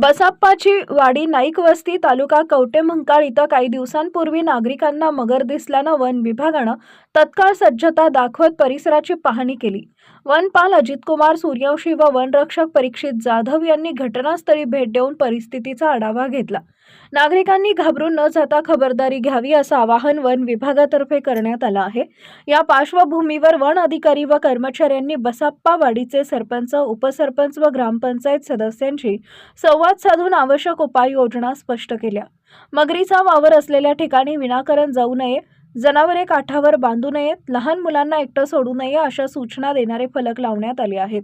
बसाप्पाची वाडी नाईक वस्ती तालुका कवठेमहांकाळ इथं काही दिवसांपूर्वी नागरिकांना मगर दिसल्यानं वन विभागानं तत्काळ सज्जता दाखवत परिसराची पाहणी केली। वनपाल अजितकुमार सूर्यवंशी व वनरक्षक परीक्षित जाधव यांनी घटनास्थळी भेट देऊन परिस्थितीचा आढावा घेतला। नागरिकांनी घाबरून न जाता खबरदारी घ्यावी असं आवाहन वन विभागातर्फे करण्यात आलं आहे। या पार्श्वभूमीवर वन अधिकारी व कर्मचाऱ्यांनी बसाप्पा वाडीचे सरपंच, उपसरपंच व ग्रामपंचायत सदस्यांशी संवाद साधून आवश्यक उपाययोजना स्पष्ट केल्या। मगरीचा वावर असलेल्या ठिकाणी विनाकारण जाऊ नये, जनावरे काठावर बांधू नयेत, लहान मुलांना एकटं सोडू नये अशा सूचना देणारे फलक लावण्यात आले आहेत।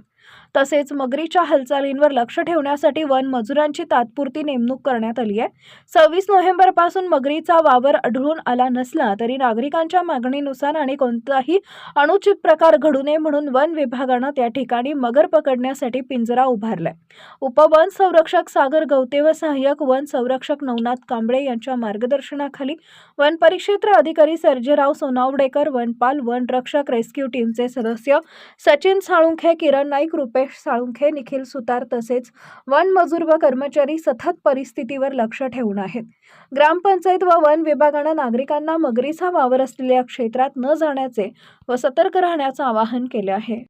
तसेच मगरीच्या हालचालींवर लक्ष ठेवण्यासाठी वन मजुरांची तात्पुरती नेमणूक करण्यात आली आहे। 26 नोव्हेंबरपासून मगरीचा वावर आढळून आला नसला तरी नागरिकांच्या मागणीनुसार आणि कोणताही अनुचित प्रकार घडू नये म्हणून वन विभागानं त्या ठिकाणी मगर पकडण्यासाठी पिंजरा उभारलाय। उपवन संरक्षक सागर गवते व सहाय्यक वन संरक्षक नवनाथ कांबळे यांच्या मार्गदर्शनाखाली वन परिक्षेत्र अधिकारी सर्जेराव सोनावडेकर, वनपाल, वनरक्षक रेस्क्यू टीमचे सदस्य सचिन साळुंखे, किरण नाईक, रुपेश साळुंखे, निखिल सुतार तसेच वन मजूर व कर्मचारी सतत परिस्थितीवर लक्ष ठेवून आहेत। ग्रामपंचायत व वन विभागानं नागरिकांना मगरीचा वावर असलेल्या क्षेत्रात न जाण्याचे व सतर्क राहण्याचे आवाहन केले आहे।